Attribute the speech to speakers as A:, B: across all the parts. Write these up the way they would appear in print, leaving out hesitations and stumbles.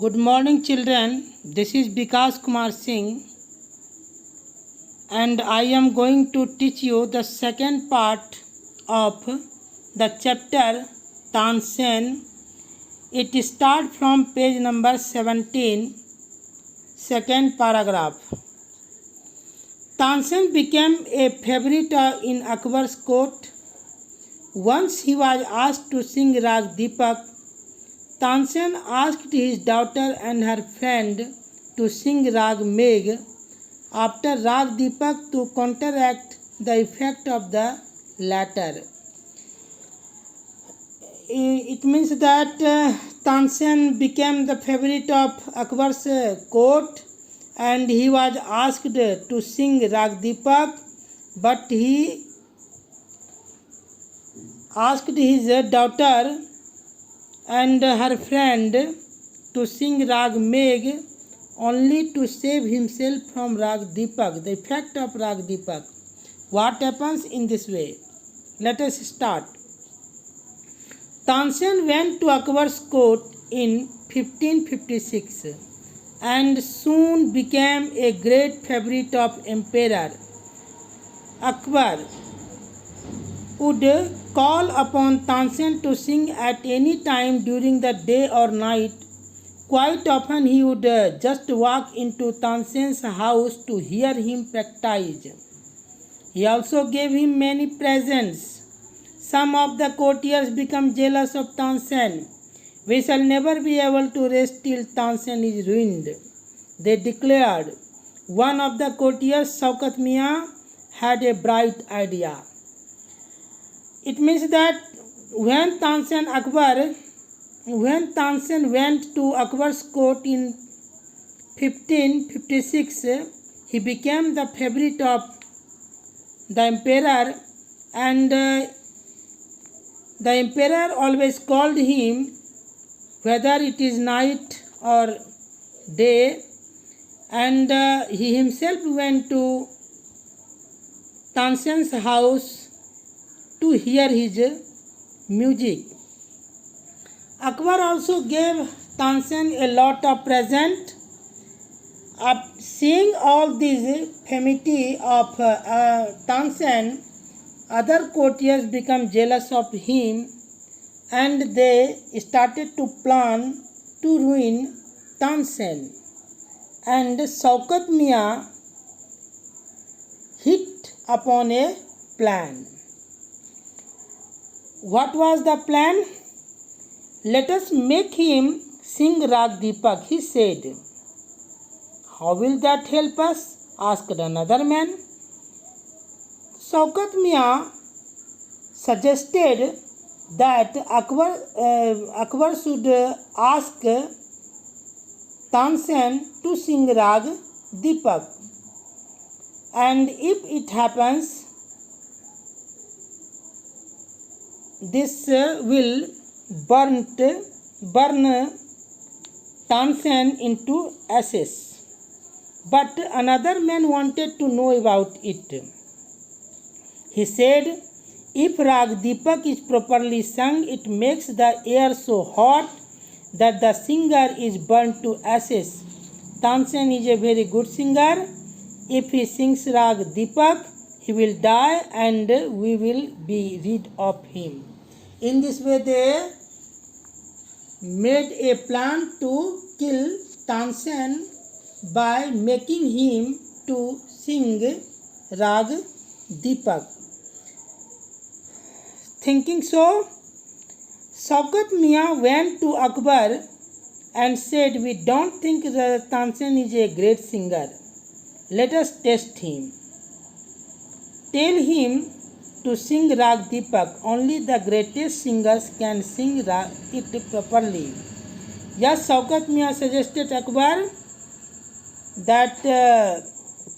A: Good morning, children. This is Vikas Kumar Singh, and I am going to teach you the second part of the chapter Tansen. It starts from page number 17, second paragraph. Tansen became a favorite in Akbar's court. Once he was asked to sing Rag Deepak. Tansen asked his daughter and her friend to sing Rag Megh after Rag Deepak to counteract the effect of the latter. It means that Tansen became the favorite of Akbar's court and he was asked to sing Rag Deepak, but he asked his daughter and her friend to sing Rag Megh only to save himself from Rag Deepak, the effect of Rag Deepak. What happens in this way? Let us start. Tansen went to Akbar's court in 1556 and soon became a great favorite of Emperor. Akbar would call upon Tansen to sing at any time during the day or night. Quite often he would just walk into Tansen's house to hear him practice. He also gave him many presents. Some of the courtiers became jealous of Tansen. We shall never be able to rest till Tansen is ruined, they declared. One of the courtiers, Shaukat Mian, had a bright idea. It means that when Tansen went to Akbar's court in 1556, he became the favorite of the emperor, and the emperor always called him, whether it is night or day, and he himself went to Tansen's house to hear his music. Akbar also gave Tansen a lot of presents. Seeing all these femity of Tansen, other courtiers became jealous of him and they started to plan to ruin Tansen. And Shaukat Mian hit upon a plan. What was the plan? Let us make him sing Rag Deepak, he said. How will that help us? Asked another man. Shaukat Mian suggested that Akbar should ask Tansen to sing Rag Deepak, and if it happens, this will burn Tansen into ashes. But another man wanted to know about it. He said, if Rag Deepak is properly sung, it makes the air so hot that the singer is burnt to ashes. Tansen is a very good singer. If he sings Rag Deepak, he will die and we will be rid of him. In this way, they made a plan to kill Tansen by making him to sing Rag Deepak. Thinking so, Shaukat Mian went to Akbar and said, we don't think that Tansen is a great singer. Let us test him. Tell him to sing Rag Deepak. Only the greatest singers can sing it properly. Yes, Shaukat Mian suggested Akbar that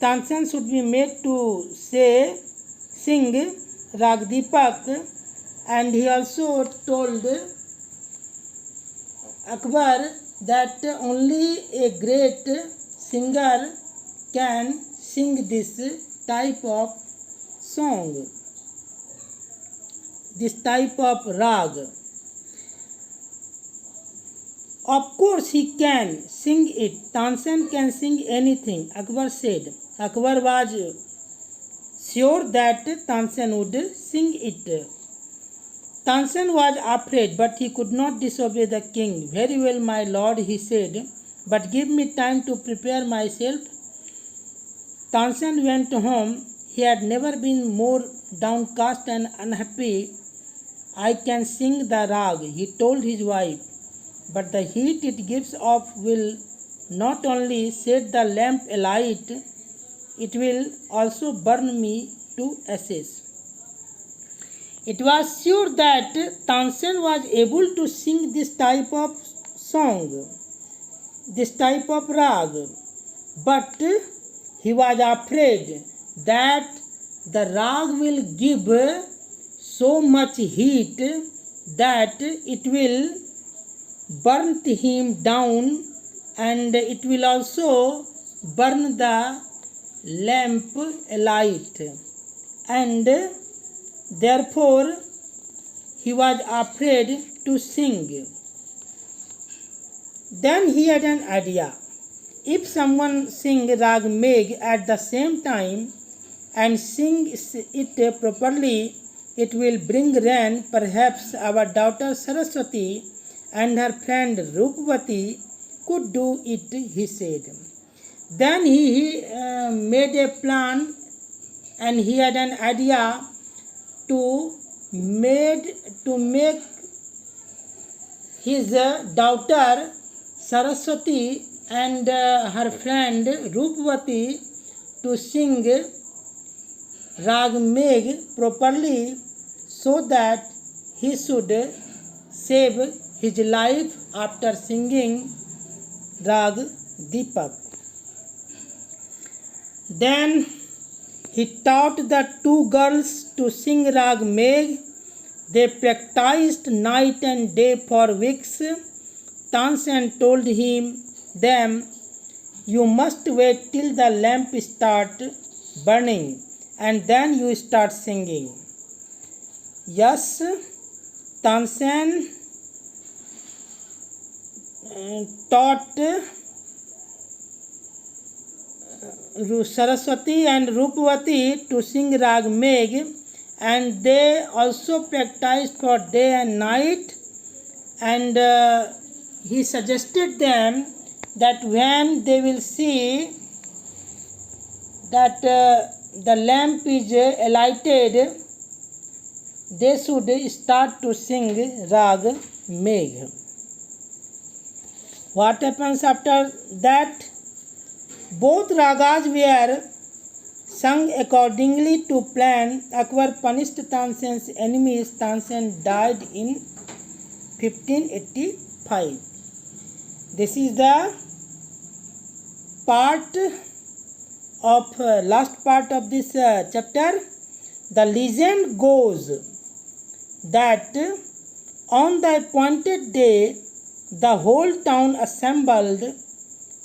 A: Tansen should be made to sing Rag Deepak, and he also told Akbar that only a great singer can sing this type of song, this type of rag. Of course he can sing it. Tansen can sing anything, Akbar said. Akbar was sure that Tansen would sing it. Tansen was afraid, but he could not disobey the king. Very well, my lord, he said, but give me time to prepare myself. Tansen went home. He had never been more downcast and unhappy. I can sing the rag, he told his wife, but the heat it gives off will not only set the lamp alight, it will also burn me to ashes. It was sure that Tansen was able to sing this type of song, this type of rag, but he was afraid that the rag will give so much heat that it will burn him down and it will also burn the lamp alight, and therefore he was afraid to sing. Then he had an idea. If someone sing Rag Megh at the same time and sing it properly, it will bring rain. Perhaps our daughter Saraswati and her friend Rupavati could do it, he said. Then he made a plan, and he had an idea to make his daughter Saraswati and her friend Rupavati to sing Rag Megh properly, so that he should save his life after singing Rag Deepak. Then he taught the two girls to sing Rag Megh. They practiced night and day for weeks. Tansen told them, you must wait till the lamp start burning and then you start singing. Yes, Tansen taught Saraswati and Rupavati to sing Rag Megh, and they also practiced for day and night, and he suggested them that when they will see that the lamp is lighted, they should start to sing Rag Megh. What happens after that? Both ragas were sung accordingly to plan. Akbar punished Tansen's enemies. Tansen died in 1585. This is the part of last part of this chapter. The legend goes that on the appointed day the whole town assembled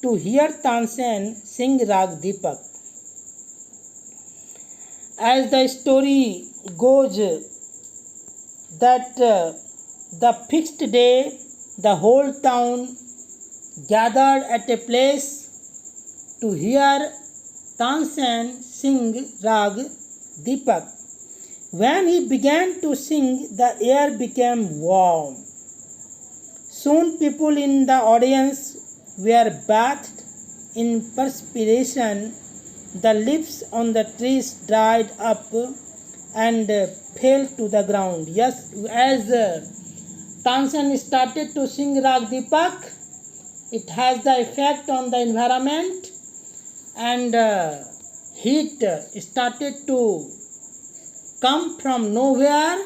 A: to hear Tansen sing Rag Deepak. As the story goes, that the fixed day the whole town gathered at a place to hear Tansen sing Rag Deepak. When he began to sing, the air became warm. Soon people in the audience were bathed in perspiration. The leaves on the trees dried up and fell to the ground. Yes, as Tansen started to sing Rag Deepak, it has the effect on the environment, and heat started to come from nowhere,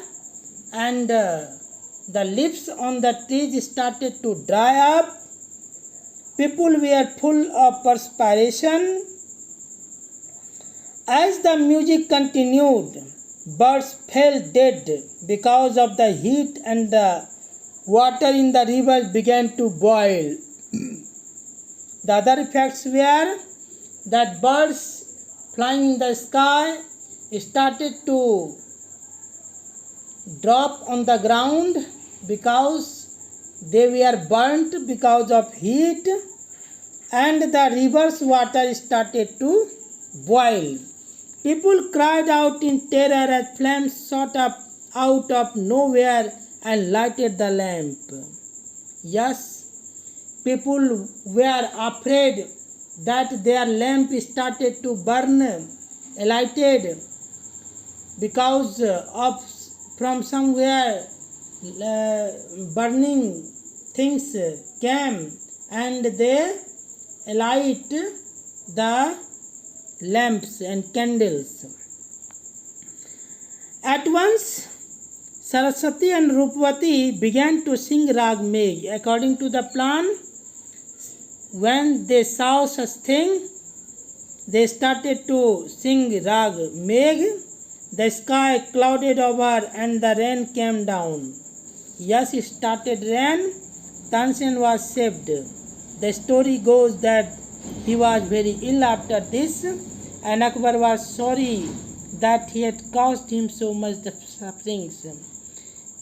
A: and the leaves on the trees started to dry up. People were full of perspiration. As the music continued, birds fell dead because of the heat, and the water in the river began to boil. The other effects were that birds flying in the sky started to drop on the ground because They were burnt because of heat, and the river's water started to boil. People cried out in terror as flames shot up out of nowhere and lighted the lamp. Yes, people were afraid that their lamp started to burn, lighted, because of from somewhere burning things came, and they light the lamps and candles. At once, Saraswati and Rupavati began to sing Rag Megh. According to the plan, when they saw such thing, they started to sing Rag Megh. The sky clouded over and the rain came down. Yes, it started rain. Tansen was saved. The story goes that he was very ill after this, and Akbar was sorry that he had caused him so much sufferings.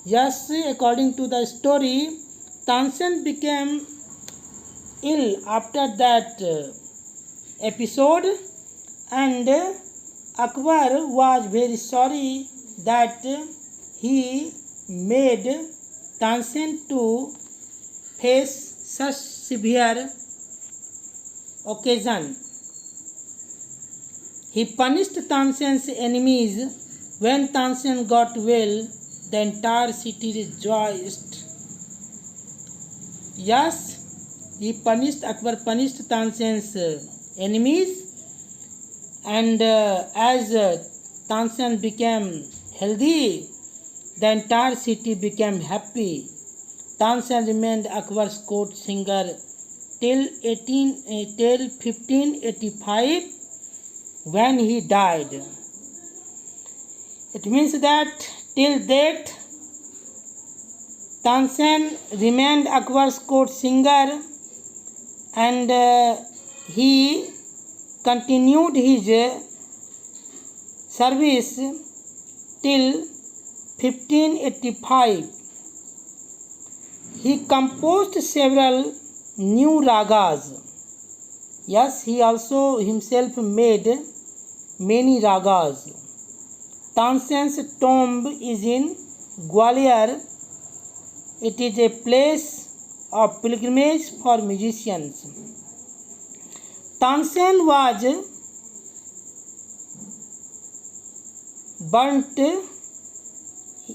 A: Yes, according to the story, Tansen became ill after that episode, and Akbar was very sorry that he made Tansen to face such severe occasion. He punished Tansen's enemies. When Tansen got well, the entire city rejoiced. Yes, Akbar punished Tansen's enemies, and as Tansen became healthy, the entire city became happy. Tansen remained Akbar's court singer till 1585, when he died. It means that till death, Tansen remained Akbar's court singer, and he continued his service till 1585. He composed several new ragas. Yes, he also himself made many ragas. Tansen's tomb is in Gwalior. It is a place of pilgrimage for musicians. Tansen was burnt.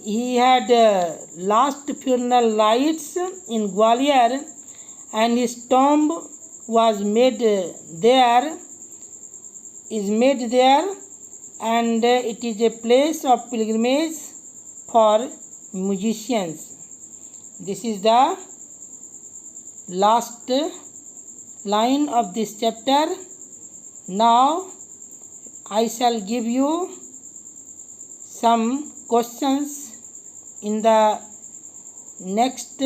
A: He had last funeral rites in Gwalior, and his tomb was made there, and it is a place of pilgrimage for musicians. This is the last line of this chapter. Now I shall give you some questions in the next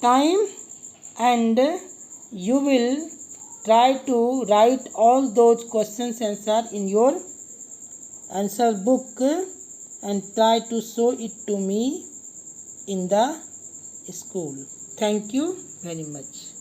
A: time, and you will try to write all those questions answer in your answer book and try to show it to me in the school. Thank you very much.